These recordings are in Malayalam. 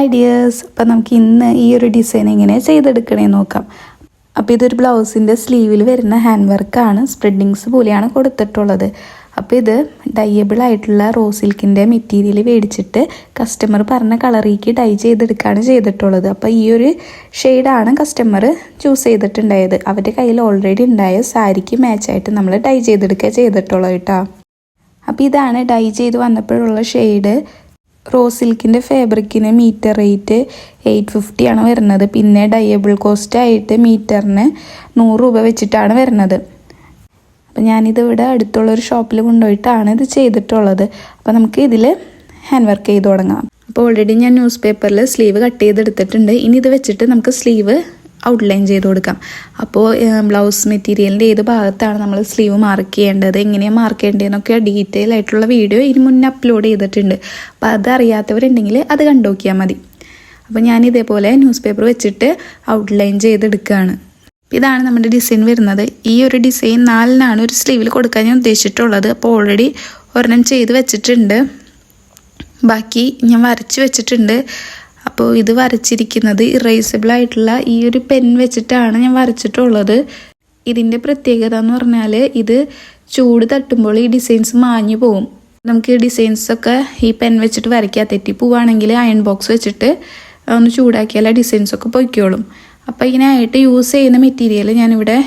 ഹായ് ഡിയേഴ്സ്, അപ്പോൾ നമുക്ക് ഇന്ന് ഈ ഒരു ഡിസൈൻ എങ്ങനെ ചെയ്തെടുക്കണേ നോക്കാം. അപ്പോൾ ഇതൊരു ബ്ലൗസിൻ്റെ സ്ലീവിൽ വരുന്ന ഹാൻഡ് വർക്കാണ്, സ്പ്രെഡിങ്സ് പോലെയാണ് കൊടുത്തിട്ടുള്ളത്. അപ്പോൾ ഇത് ഡൈയബിൾ ആയിട്ടുള്ള റോ സിൽക്കിൻ്റെ മെറ്റീരിയൽ മേടിച്ചിട്ട് കസ്റ്റമർ പറഞ്ഞ കളറിലേക്ക് ഡൈ ചെയ്തെടുക്കുകയാണ് ചെയ്തിട്ടുള്ളത്. അപ്പോൾ ഈ ഒരു ഷെയ്ഡാണ് കസ്റ്റമർ ചൂസ് ചെയ്തിട്ടുണ്ടായത്. അവരുടെ കയ്യിൽ ഓൾറെഡി ഉണ്ടായ സാരിക്ക് മാച്ചായിട്ട് നമ്മൾ ഡൈ ചെയ്തെടുക്കുക ചെയ്തിട്ടുള്ളത് കേട്ടോ. അപ്പോൾ ഇതാണ് ഡൈ ചെയ്ത് വന്നപ്പോഴുള്ള ഷെയ്ഡ്. റോ സിൽക്കിൻ്റെ ഫാബ്രിക്കിന് മീറ്റർ റേറ്റ് 850 ആണ് വരുന്നത്. പിന്നെ ഡയബിൾ കോസ്റ്റ് ആയിട്ട് മീറ്ററിന് 100 രൂപ വെച്ചിട്ടാണ് വരുന്നത്. അപ്പോൾ ഞാനിത് ഇവിടെ അടുത്തുള്ളൊരു ഷോപ്പിൽ കൊണ്ടുപോയിട്ടാണ് ഇത് ചെയ്തിട്ടുള്ളത്. അപ്പോൾ നമുക്ക് ഇതിൽ ഹാൻഡ് വർക്ക് ചെയ്ത് തുടങ്ങാം. അപ്പോൾ ഓൾറെഡി ഞാൻ ന്യൂസ് പേപ്പറിൽ സ്ലീവ് കട്ട് ചെയ്തെടുത്തിട്ടുണ്ട്. ഇനി ഇത് വെച്ചിട്ട് നമുക്ക് സ്ലീവ് ഔട്ട്ലൈൻ ചെയ്ത് കൊടുക്കാം. അപ്പോൾ ബ്ലൗസ് മെറ്റീരിയലിൻ്റെ ഏത് ഭാഗത്താണ് നമ്മൾ സ്ലീവ് മാർക്ക് ചെയ്യേണ്ടത്, എങ്ങനെയാണ് മാർക്ക് ചെയ്യേണ്ടതെന്നൊക്കെ ഡീറ്റെയിൽ ആയിട്ടുള്ള വീഡിയോ ഇതിന് മുന്നേ അപ്ലോഡ് ചെയ്തിട്ടുണ്ട്. അപ്പോൾ അതറിയാത്തവരുണ്ടെങ്കിൽ അത് കണ്ടു നോക്കിയാൽ മതി. അപ്പോൾ ഞാൻ ഇതേപോലെ ന്യൂസ് പേപ്പർ വെച്ചിട്ട് ഔട്ട്ലൈൻ ചെയ്തെടുക്കുകയാണ്. ഇതാണ് നമ്മുടെ ഡിസൈൻ വരുന്നത്. ഈ ഒരു ഡിസൈൻ 4 ഒരു സ്ലീവിൽ കൊടുക്കാൻ ഞാൻ ഉദ്ദേശിച്ചിട്ടുള്ളത്. അപ്പോൾ ഓൾറെഡി ഒരെണ്ണം ചെയ്ത് വെച്ചിട്ടുണ്ട്, ബാക്കി ഞാൻ വരച്ച് വെച്ചിട്ടുണ്ട്. അപ്പോൾ ഇത് വരച്ചിരിക്കുന്നത് ഇറേസബിൾ ആയിട്ടുള്ള ഈ ഒരു പെൻ വെച്ചിട്ടാണ് ഞാൻ വരച്ചിട്ടുള്ളത്. ഇതിൻ്റെ പ്രത്യേകത എന്ന് പറഞ്ഞാൽ ഇത് ചൂട് തട്ടുമ്പോൾ ഈ ഡിസൈൻസ് മാഞ്ഞു പോവും. നമുക്ക് ഈ ഡിസൈൻസൊക്കെ ഈ പെൻ വെച്ചിട്ട് വരയ്ക്കാൻ തെറ്റി പോവുകയാണെങ്കിൽ അയൺ ബോക്സ് വെച്ചിട്ട് ഒന്ന് ചൂടാക്കിയാൽ ആ ഡിസൈൻസൊക്കെ പൊയ്ക്കോളും. അപ്പോൾ ഇതിനായിട്ട് യൂസ് ചെയ്യുന്ന മെറ്റീരിയൽ ഞാനിവിടെ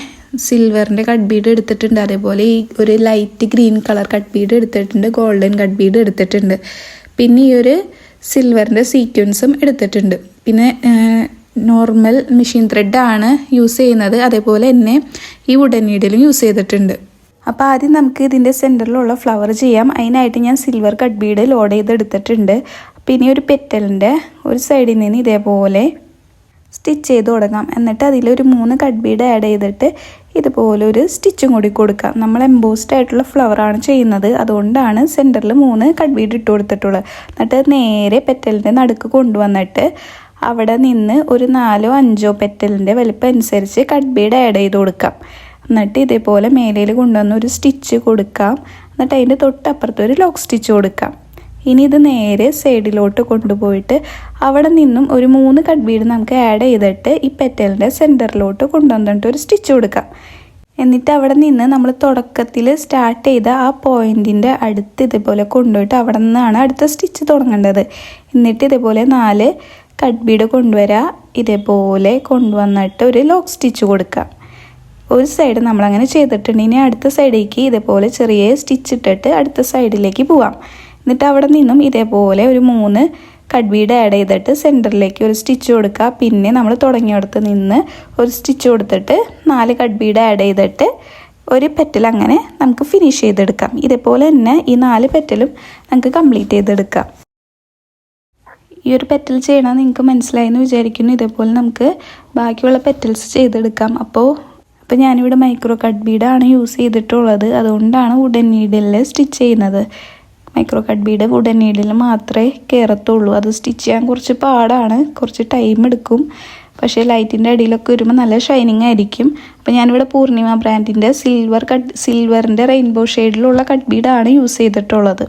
സിൽവറിൻ്റെ കട്ട് ബീഡ് എടുത്തിട്ടുണ്ട്. അതേപോലെ ഈ ഒരു light green colour cut Bede എടുത്തിട്ടുണ്ട്, ഗോൾഡൻ കട്ട് ബീഡ് എടുത്തിട്ടുണ്ട്. പിന്നെ ഈ ഒരു സിൽവറിൻ്റെ സീക്വൻസും എടുത്തിട്ടുണ്ട്. പിന്നെ നോർമൽ മെഷീൻ ത്രെഡാണ് യൂസ് ചെയ്യുന്നത്. അതേപോലെ തന്നെ ഈ വുഡൻ നീഡിലും യൂസ് ചെയ്തിട്ടുണ്ട്. അപ്പോൾ ആദ്യം നമുക്ക് ഇതിൻ്റെ സെൻറ്ററിലുള്ള ഫ്ലവർ ചെയ്യാം. അതിനായിട്ട് ഞാൻ സിൽവർ കട്ട് ബീഡ് ലോഡ് ചെയ്തെടുത്തിട്ടുണ്ട്. പിന്നെ ഒരു പെറ്റലിൻ്റെ ഒരു സൈഡിൽ നിന്ന് ഇതേപോലെ സ്റ്റിച്ച് ചെയ്ത് തുടങ്ങാം. എന്നിട്ട് അതിലൊരു 3 കട്ട് ബീഡ് ആഡ് ചെയ്തിട്ട് ഇതുപോലെ ഒരു സ്റ്റിച്ചും കൂടി കൊടുക്കാം. നമ്മൾ എംബോസ്ഡ് ആയിട്ടുള്ള ഫ്ലവറാണ് ചെയ്യുന്നത്, അതുകൊണ്ടാണ് സെൻറ്ററിൽ 3 കട്ട് ബീഡ് ഇട്ട് കൊടുത്തിട്ടുള്ളത്. എന്നിട്ട് നേരെ പെറ്റലിൻ്റെ നടുക്ക് കൊണ്ടുവന്നിട്ട് അവിടെ നിന്ന് ഒരു 4-5 പെറ്റലിൻ്റെ വലിപ്പം അനുസരിച്ച് കട്ട് ബീഡ് ആഡ് ചെയ്ത് കൊടുക്കാം. എന്നിട്ട് ഇതേപോലെ മേലയിൽ കൊണ്ടുവന്ന് ഒരു സ്റ്റിച്ച് കൊടുക്കാം. എന്നിട്ട് അതിൻ്റെ തൊട്ടപ്പുറത്ത് ഒരു ലോക്ക് സ്റ്റിച്ച് കൊടുക്കാം. ഇനി ഇത് നേരെ സൈഡിലോട്ട് കൊണ്ടുപോയിട്ട് അവിടെ നിന്നും ഒരു 3 കട്ട് ബീഡ് നമുക്ക് ആഡ് ചെയ്തിട്ട് ഈ പെറ്റലിൻ്റെ സെൻറ്ററിലോട്ട് കൊണ്ടുവന്നിട്ട് ഒരു സ്റ്റിച്ച് കൊടുക്കാം. എന്നിട്ട് അവിടെ നിന്ന് നമ്മൾ തുടക്കത്തിൽ സ്റ്റാർട്ട് ചെയ്ത ആ പോയിൻറ്റിൻ്റെ അടുത്ത് ഇതേപോലെ കൊണ്ടുപോയിട്ട് അവിടെ നിന്നാണ് അടുത്ത സ്റ്റിച്ച് തുടങ്ങേണ്ടത്. എന്നിട്ട് ഇതേപോലെ 4 കട്ട് ബീഡ് കൊണ്ടുവരിക, ഇതേപോലെ കൊണ്ടുവന്നിട്ട് ഒരു ലോക്ക് സ്റ്റിച്ച് കൊടുക്കാം. ഒരു സൈഡ് നമ്മളങ്ങനെ ചെയ്തിട്ടുണ്ട്. ഇനി അടുത്ത സൈഡിലേക്ക് ഇതേപോലെ ചെറിയ സ്റ്റിച്ച് ഇട്ടിട്ട് അടുത്ത സൈഡിലേക്ക് പോവാം. എന്നിട്ട് അവിടെ നിന്നും ഇതേപോലെ ഒരു 3 കട്ട് ബീഡ് ആഡ് ചെയ്തിട്ട് സെൻറ്ററിലേക്ക് ഒരു സ്റ്റിച്ച് കൊടുക്കുക. പിന്നെ നമ്മൾ തുടങ്ങിയിടത്ത് നിന്ന് ഒരു സ്റ്റിച്ച് കൊടുത്തിട്ട് 4 കട്ട് ബീഡ് ആഡ് ചെയ്തിട്ട് ഒരു പെറ്റൽ അങ്ങനെ നമുക്ക് ഫിനിഷ് ചെയ്തെടുക്കാം. ഇതേപോലെ തന്നെ ഈ 4 പെറ്റലും നമുക്ക് കംപ്ലീറ്റ് ചെയ്തെടുക്കാം. ഈ ഒരു പെറ്റൽ ചെയ്യണം നിങ്ങൾക്ക് മനസ്സിലായെന്ന് വിചാരിക്കുന്നു. ഇതേപോലെ നമുക്ക് ബാക്കിയുള്ള പെറ്റൽസ് ചെയ്തെടുക്കാം. അപ്പോൾ ഞാനിവിടെ മൈക്രോ കട്ട് ബീഡാണ് യൂസ് ചെയ്തിട്ടുള്ളത്, അതുകൊണ്ടാണ് വുഡൻ നീഡിലിൽ സ്റ്റിച്ച് ചെയ്യുന്നത്. Micro cut bead wooden needle മാത്രമേ കയറത്തുള്ളൂ. അത് സ്റ്റിച്ച് ചെയ്യാൻ കുറച്ച് പാടാണ്, കുറച്ച് ടൈം എടുക്കും. പക്ഷേ ലൈറ്റിൻ്റെ അടിയിലൊക്കെ വരുമ്പോൾ നല്ല ഷൈനിങ് ആയിരിക്കും. അപ്പോൾ ഞാനിവിടെ പൂർണിമ ബ്രാൻഡിൻ്റെ സിൽവറിൻ്റെ റെയിൻബോ ഷെയ്ഡിലുള്ള കട്ട് ബീഡാണ് യൂസ് ചെയ്തിട്ടുള്ളത്.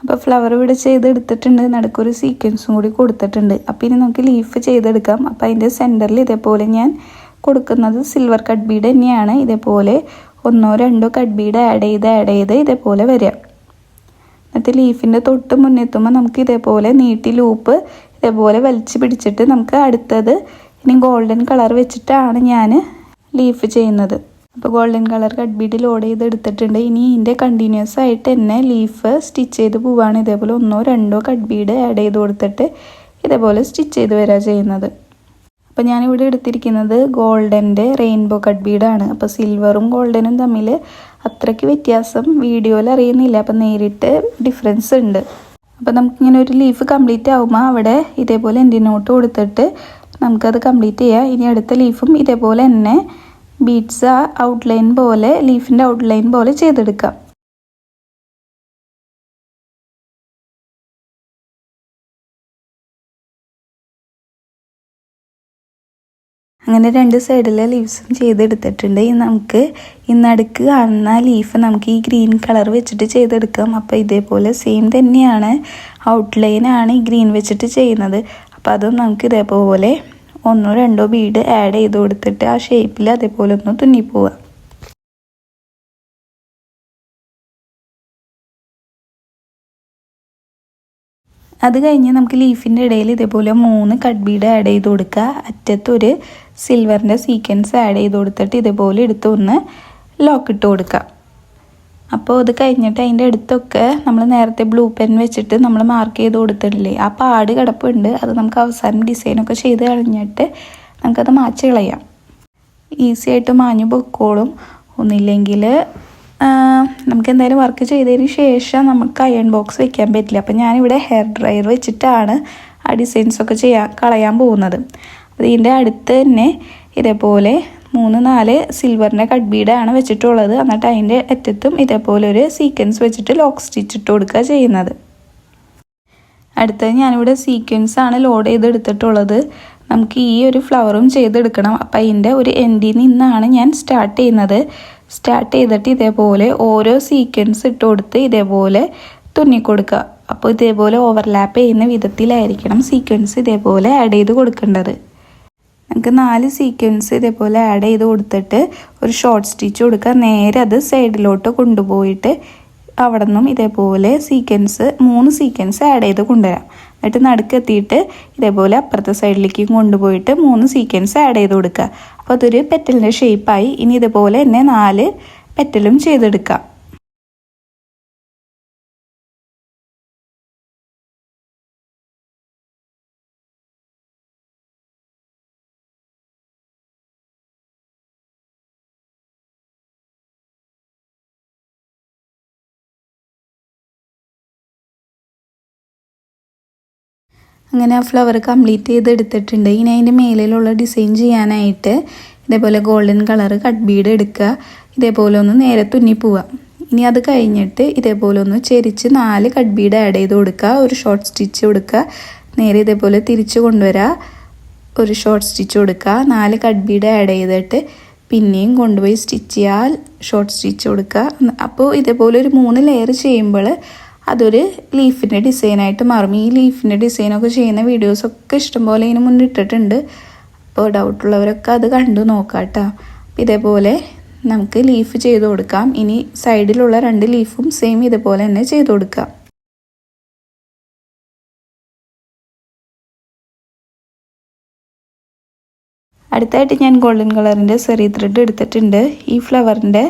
അപ്പോൾ ഫ്ലവർ ഇവിടെ ചെയ്തെടുത്തിട്ടുണ്ട്, നടുക്കൊരു സീക്വൻസും കൂടി കൊടുത്തിട്ടുണ്ട്. അപ്പോൾ ഇനി നമുക്ക് ലീഫ് ചെയ്തെടുക്കാം. അപ്പോൾ അതിൻ്റെ സെൻറ്ററിൽ ഇതേപോലെ ഞാൻ കൊടുക്കുന്നത് സിൽവർ കട്ട് ബീഡ് തന്നെയാണ്. ഇതേപോലെ 1-2 കട്ട് ബീഡ് ആഡ് ചെയ്ത് ഇതേപോലെ വരിക. എന്നിട്ട് ലീഫിൻ്റെ തൊട്ട് മുന്നെത്തുമ്പോൾ നമുക്ക് ഇതേപോലെ നീട്ടി ലൂപ്പ് ഇതേപോലെ വലിച്ച് പിടിച്ചിട്ട് നമുക്ക് അടുത്തത് ഇനി ഗോൾഡൻ കളർ വെച്ചിട്ടാണ് ഞാൻ ലീഫ് ചെയ്യുന്നത്. അപ്പോൾ golden colour cut Bede load ചെയ്തെടുത്തിട്ടുണ്ട്. ഇനി ഇതിൻ്റെ കണ്ടിന്യൂസ് ആയിട്ട് തന്നെ ലീഫ് സ്റ്റിച്ച് ചെയ്ത് പോവുകയാണ്. ഇതേപോലെ 1-2 കട്ട് ബീഡ് ആഡ് ചെയ്ത് കൊടുത്തിട്ട് ഇതേപോലെ സ്റ്റിച്ച് ചെയ്ത് വരിക ചെയ്യുന്നത്. അപ്പോൾ ഞാനിവിടെ എടുത്തിരിക്കുന്നത് ഗോൾഡൻ്റെ റെയിൻബോ കട്ട് ബീഡാണ്. അപ്പോൾ സിൽവറും ഗോൾഡനും തമ്മിൽ അത്രയ്ക്ക് വ്യത്യാസം വീഡിയോയിൽ അറിയുന്നില്ല, അപ്പോൾ നേരിട്ട് ഡിഫറൻസ് ഉണ്ട്. അപ്പോൾ നമുക്കിങ്ങനെ ഒരു ലീഫ് കംപ്ലീറ്റ് ആകുമ്പോൾ അവിടെ ഇതേപോലെ എൻ്റെ നോട്ട് കൊടുത്തിട്ട് നമുക്കത് കംപ്ലീറ്റ് ചെയ്യാം. ഇനി അടുത്ത ലീഫും ഇതേപോലെ തന്നെ ബീഡ്സ് ഔട്ട്ലൈൻ പോലെ ലീഫിൻ്റെ ഔട്ട്ലൈൻ പോലെ ചെയ്തെടുക്കാം. അങ്ങനെ രണ്ട് സൈഡിലെ ലീവ്സും ചെയ്തെടുത്തിട്ടുണ്ട്. ഇനി നമുക്ക് ഈ നടുക്ക് കാണുന്ന ലീഫ് നമുക്ക് ഈ ഗ്രീൻ കളർ വെച്ചിട്ട് ചെയ്തെടുക്കാം. അപ്പോൾ ഇതേപോലെ സെയിം തന്നെയാണ്, ഔട്ട്ലൈനാണ് ഈ ഗ്രീൻ വെച്ചിട്ട് ചെയ്യുന്നത്. അപ്പോൾ അതും നമുക്ക് ഇതേപോലെ 1-2 ബീഡ് ആഡ് ചെയ്ത് കൊടുത്തിട്ട് ആ ഷേപ്പിൽ അതേപോലെ ഒന്ന് തുന്നിപ്പോവാം. അത് കഴിഞ്ഞ് നമുക്ക് ലീഫിൻ്റെ ഇടയിൽ ഇതേപോലെ 3 കട്ട് ബീഡ് ആഡ് ചെയ്ത് കൊടുക്കുക. അറ്റത്തൊരു സിൽവറിൻ്റെ സീക്വൻസ് ആഡ് ചെയ്ത് കൊടുത്തിട്ട് ഇതേപോലെ എടുത്ത് ഒന്ന് ലോക്ക് ഇട്ട് കൊടുക്കുക. അപ്പോൾ അത് കഴിഞ്ഞിട്ട് അതിൻ്റെ അടുത്തൊക്കെ നമ്മൾ നേരത്തെ ബ്ലൂ പെൻ വെച്ചിട്ട് നമ്മൾ മാർക്ക് ചെയ്ത് കൊടുത്തിട്ടില്ലേ, ആ പാട് കിടപ്പുണ്ട്. അത് നമുക്ക് അവസാനം ഡിസൈനൊക്കെ ചെയ്ത് കഴിഞ്ഞിട്ട് നമുക്കത് മാച്ച് കളയാം. ഈസി ആയിട്ട് മാഞ്ഞു പൊക്കോളും. ഒന്നില്ലെങ്കിൽ നമുക്ക് എന്തായാലും വർക്ക് ചെയ്തതിന് ശേഷം നമുക്ക് അയൺ ബോക്സ് വെക്കാൻ പറ്റില്ല. അപ്പം ഞാനിവിടെ ഹെയർ ഡ്രയർ വെച്ചിട്ടാണ് ആ ഡിസൈൻസൊക്കെ കളയാൻ പോകുന്നത്. അപ്പോൾ ഇതിൻ്റെ അടുത്ത് തന്നെ ഇതേപോലെ 3-4 സിൽവറിൻ്റെ കട്ട് ബീഡാണ് വെച്ചിട്ടുള്ളത്. എന്നിട്ട് അതിൻ്റെ അറ്റത്തും ഇതേപോലെ ഒരു സീക്വൻസ് വെച്ചിട്ട് ലോക്ക് സ്റ്റിച്ച് ഇട്ട് കൊടുക്കുക ചെയ്യുന്നത്. അടുത്തത് ഞാനിവിടെ സീക്വൻസ് ആണ് ലോഡ് ചെയ്തെടുത്തിട്ടുള്ളത്. നമുക്ക് ഈ ഒരു ഫ്ലവറും ചെയ്തെടുക്കണം. അപ്പം അതിൻ്റെ ഒരു എൻഡിൽ നിന്നാണ് ഞാൻ സ്റ്റാർട്ട് ചെയ്യുന്നത്. സ്റ്റാർട്ട് ചെയ്തിട്ട് ഇതേപോലെ ഓരോ സീക്വൻസ് ഇട്ട് കൊടുത്ത് ഇതേപോലെ തുന്നിക്കൊടുക്കുക. അപ്പോൾ ഇതേപോലെ ഓവർലാപ്പ് ചെയ്യുന്ന വിധത്തിലായിരിക്കണം സീക്വൻസ് ഇതേപോലെ ആഡ് ചെയ്ത് കൊടുക്കേണ്ടത്. നമുക്ക് 4 സീക്വൻസ് ഇതേപോലെ ആഡ് ചെയ്ത് കൊടുത്തിട്ട് ഒരു ഷോർട്ട് സ്റ്റിച്ച് കൊടുക്കുക. നേരെ അത് സൈഡിലോട്ട് കൊണ്ടുപോയിട്ട് അവിടെ നിന്നും ഇതേപോലെ 3 സീക്വൻസ് ആഡ് ചെയ്ത് കൊണ്ടുവരാം. എന്നിട്ട് നടുക്കെത്തിയിട്ട് ഇതേപോലെ അപ്പുറത്തെ സൈഡിലേക്കും കൊണ്ടുപോയിട്ട് 3 സീക്വൻസ് ആഡ് ചെയ്ത് കൊടുക്കുക. അപ്പോൾ അതൊരു പെറ്റലിൻ്റെ ഷേപ്പായി. ഇനി ഇതുപോലെ തന്നെ 4 പെറ്റലും ചെയ്തെടുക്കാം. അങ്ങനെ ആ ഫ്ലവർ കംപ്ലീറ്റ് ചെയ്തെടുത്തിട്ടുണ്ട്. ഇനി അതിൻ്റെ മേലിലുള്ള ഡിസൈൻ ചെയ്യാനായിട്ട് ഇതേപോലെ ഗോൾഡൻ കളർ കട്ട് ബീഡ് എടുക്കുക. ഇതേപോലെ ഒന്ന് നേരെ തുന്നിപ്പോവാം. ഇനി അത് കഴിഞ്ഞിട്ട് ഇതേപോലെ ഒന്ന് ചെരിച്ച് 4 കട്ട് ബീഡ് ആഡ് ചെയ്ത് കൊടുക്കുക. ഒരു ഷോർട്ട് സ്റ്റിച്ച് കൊടുക്കുക. നേരെ ഇതേപോലെ തിരിച്ച് കൊണ്ടുവരിക. ഒരു ഷോർട്ട് സ്റ്റിച്ച് കൊടുക്കുക. 4 കട്ട് ബീഡ് ആഡ് ചെയ്തിട്ട് പിന്നെയും കൊണ്ടുപോയി സ്റ്റിച്ച് ചെയ്യാൻ ഷോർട്ട് സ്റ്റിച്ച് കൊടുക്കുക. അപ്പോൾ ഇതേപോലെ ഒരു 3 ലെയർ ചെയ്യുമ്പോൾ അതൊരു ലീഫിൻ്റെ ഡിസൈനായിട്ട് മാറും. ഈ ലീഫിൻ്റെ ഡിസൈനൊക്കെ ചെയ്യുന്ന വീഡിയോസൊക്കെ ഇഷ്ടംപോലെ ഇതിന് മുന്നേ ഇട്ടിട്ടുണ്ട്. അപ്പോൾ ഡൗട്ടുള്ളവരൊക്കെ അത് കണ്ടു നോക്കാം കേട്ടോ. ഇതേപോലെ നമുക്ക് ലീഫ് ചെയ്ത് കൊടുക്കാം. ഇനി സൈഡിലുള്ള 2 ലീഫും സെയിം ഇതേപോലെ തന്നെ ചെയ്ത് കൊടുക്കാം. അടുത്തായിട്ട് ഞാൻ ഗോൾഡൻ കളറിൻ്റെ സെറി ത്രെഡ് എടുത്തിട്ടുണ്ട്. ഈ ഫ്ലവറിൻ്റെ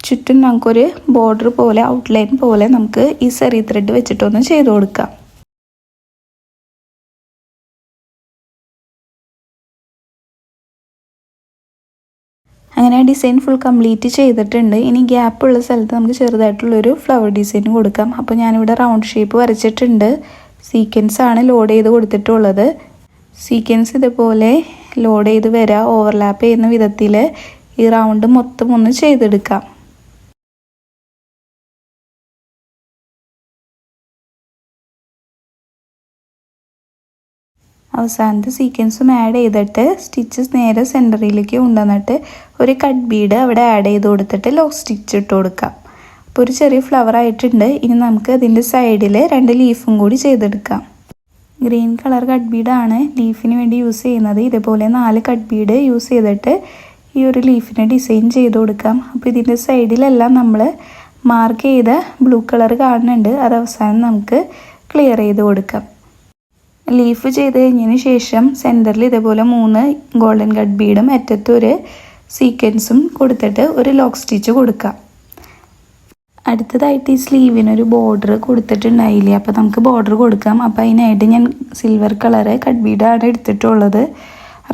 ചുറ്റും നമുക്കൊരു ബോർഡർ പോലെ ഔട്ട്ലൈൻ പോലെ നമുക്ക് ഈ സെറി ത്രെഡ് വെച്ചിട്ടൊന്ന് ചെയ്ത് കൊടുക്കാം. അങ്ങനെ ഡിസൈൻ ഫുൾ കംപ്ലീറ്റ് ചെയ്തിട്ടുണ്ട്. ഇനി ഗ്യാപ്പുള്ള സ്ഥലത്ത് നമുക്ക് ചെറുതായിട്ടുള്ളൊരു ഫ്ലവർ ഡിസൈൻ കൊടുക്കാം. അപ്പോൾ ഞാനിവിടെ റൗണ്ട് ഷേപ്പ് വരച്ചിട്ടുണ്ട്. സീക്വൻസ് ആണ് ലോഡ് ചെയ്ത് കൊടുത്തിട്ടുള്ളത്. സീക്വൻസ് ഇതുപോലെ ലോഡ് ചെയ്ത് വരാം. ഓവർലാപ്പ് ചെയ്യുന്ന വിധത്തിൽ ഈ റൗണ്ട് മൊത്തം ഒന്ന് ചെയ്തെടുക്കാം. അവസാനത്തെ സീക്വൻസും ആഡ് ചെയ്തിട്ട് സ്റ്റിച്ചസ് നേരെ സെൻറ്ററിലേക്ക് കൊണ്ടുവന്നിട്ട് ഒരു കട്ട് ബീഡ് അവിടെ ആഡ് ചെയ്ത് കൊടുത്തിട്ട് ലോക്ക് സ്റ്റിച്ച് ഇട്ട് കൊടുക്കാം. അപ്പോൾ ഒരു ചെറിയ ഫ്ലവർ ആയിട്ടുണ്ട്. ഇനി നമുക്ക് അതിൻ്റെ സൈഡിൽ 2 ലീഫും കൂടി ചെയ്തെടുക്കാം. ഗ്രീൻ കളർ കട്ട് ബീഡാണ് ലീഫിന് വേണ്ടി യൂസ് ചെയ്യുന്നത്. ഇതേപോലെ 4 കട്ട് ബീഡ് യൂസ് ചെയ്തിട്ട് ഈ ഒരു ലീഫിന് ഡിസൈൻ ചെയ്ത് കൊടുക്കാം. അപ്പോൾ ഇതിൻ്റെ സൈഡിലെല്ലാം നമ്മൾ മാർക്ക് ചെയ്ത ബ്ലൂ കളർ കാണുന്നുണ്ട്. അത് അവസാനം നമുക്ക് ക്ലിയർ ചെയ്ത് കൊടുക്കാം. ലീഫ് ചെയ്ത് കഴിഞ്ഞതിന് ശേഷം സെൻറ്ററിൽ ഇതേപോലെ 3 ഗോൾഡൻ കട്ട് ബീഡും അറ്റത്തൊരു സീക്വൻസും കൊടുത്തിട്ട് ഒരു ലോക്ക് സ്റ്റിച്ച് കൊടുക്കാം. അടുത്തതായിട്ട് ഈ സ്ലീവിനൊരു ബോർഡർ കൊടുത്തിട്ടുണ്ടായില്ലേ, അപ്പോൾ നമുക്ക് ബോർഡർ കൊടുക്കാം. അപ്പോൾ അതിനായിട്ട് ഞാൻ സിൽവർ കളറ് കട്ട് ബീഡാണ് എടുത്തിട്ടുള്ളത്.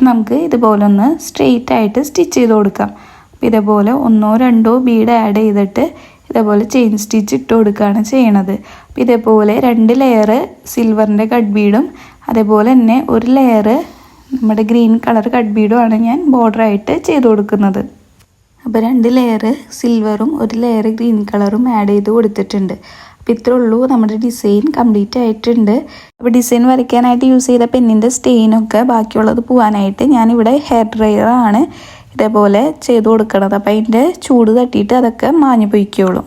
നമുക്ക് ഇതുപോലെ ഒന്ന് സ്ട്രെയിറ്റ് ആയിട്ട് സ്റ്റിച്ച് ചെയ്ത് കൊടുക്കാം. അപ്പോൾ ഇതേപോലെ 1-2 ബീഡ് ആഡ് ചെയ്തിട്ട് ഇതേപോലെ ചെയിൻ സ്റ്റിച്ച് ഇട്ട് കൊടുക്കുകയാണ് ചെയ്യണത്. അപ്പോൾ ഇതേപോലെ 2 ലെയർ സിൽവറിൻ്റെ കട്ട് ബീഡും അതേപോലെ തന്നെ ഒരു ലെയർ നമ്മുടെ ഗ്രീൻ കളർ കട്ട് ബീഡുമാണ് ഞാൻ ബോർഡറായിട്ട് ചെയ്ത് കൊടുക്കുന്നത്. അപ്പോൾ 2 ലെയർ സിൽവറും ഒരു ലെയർ ഗ്രീൻ കളറും ആഡ് ചെയ്ത് കൊടുത്തിട്ടുണ്ട്. അപ്പോൾ ഇത്രേ ഉള്ളൂ, നമ്മുടെ ഡിസൈൻ കംപ്ലീറ്റ് ആയിട്ടുണ്ട്. അപ്പോൾ ഡിസൈൻ വരയ്ക്കാനായിട്ട് യൂസ് ചെയ്ത പെന്നിൻ്റെ സ്റ്റെയിനൊക്കെ ബാക്കിയുള്ളത് പോകാനായിട്ട് ഞാനിവിടെ ഹെയർ ഡ്രയറാണ് ഇതേപോലെ ചെയ്ത് കൊടുക്കണത്. അപ്പോൾ അതിൻ്റെ ചൂട് തട്ടിയിട്ട് അതൊക്കെ മാഞ്ഞു പോയിക്കോളും.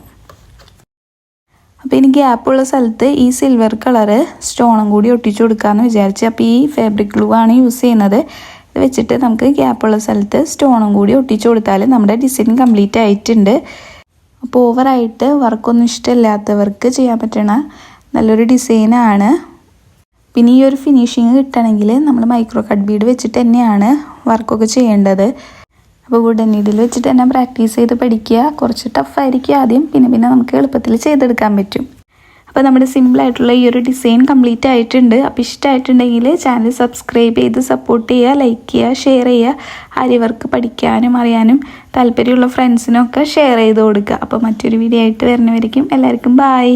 അപ്പോൾ ഇനി ഗ്യാപ്പുള്ള സ്ഥലത്ത് ഈ സിൽവർ കളറ് സ്റ്റോണും കൂടി ഒട്ടിച്ചു കൊടുക്കാമെന്ന് വിചാരിച്ചു. അപ്പോൾ ഈ ഫാബ്രിക് ഗ്ലൂ ആണ് യൂസ് ചെയ്യുന്നത്. ഇത് വെച്ചിട്ട് നമുക്ക് ഗ്യാപ്പുള്ള സ്ഥലത്ത് സ്റ്റോണും കൂടി ഒട്ടിച്ചു കൊടുത്താൽ നമ്മുടെ ഡിസൈൻ കംപ്ലീറ്റ് ആയിട്ടുണ്ട്. അപ്പോൾ ഓവറായിട്ട് വർക്കൊന്നും ഇഷ്ടമില്ലാത്തവർക്ക് ചെയ്യാൻ പറ്റണ നല്ലൊരു ഡിസൈനാണ്. പിന്നെ ഈ ഒരു ഫിനിഷിങ് കിട്ടണമെങ്കിൽ നമ്മൾ മൈക്രോ കട്ട് ബീഡ് വെച്ചിട്ട് തന്നെയാണ് വർക്കൊക്കെ ചെയ്യേണ്ടത്. അപ്പോൾ വുഡൻ നീഡിൽ വെച്ചിട്ട് തന്നെ പ്രാക്ടീസ് ചെയ്ത് പഠിക്കുക. കുറച്ച് ടഫായിരിക്കും ആദ്യം, പിന്നെ നമുക്ക് എളുപ്പത്തിൽ ചെയ്തെടുക്കാൻ പറ്റും. അപ്പോൾ നമ്മുടെ സിമ്പിളായിട്ടുള്ള ഈ ഒരു ഡിസൈൻ കംപ്ലീറ്റ് ആയിട്ടുണ്ട്. അപ്പോൾ ഇഷ്ടമായിട്ടുണ്ടെങ്കിൽ ചാനൽ സബ്സ്ക്രൈബ് ചെയ്ത് സപ്പോർട്ട് ചെയ്യുക, ലൈക്ക് ചെയ്യുക, ഷെയർ ചെയ്യുക. ആരി വർക്ക് പഠിക്കാനും അറിയാനും താല്പര്യമുള്ള ഫ്രണ്ട്സിനൊക്കെ ഷെയർ ചെയ്ത് കൊടുക്കുക. അപ്പോൾ മറ്റൊരു വീഡിയോ ആയിട്ട് വരുന്നവരേക്കും എല്ലാവർക്കും ബായ്.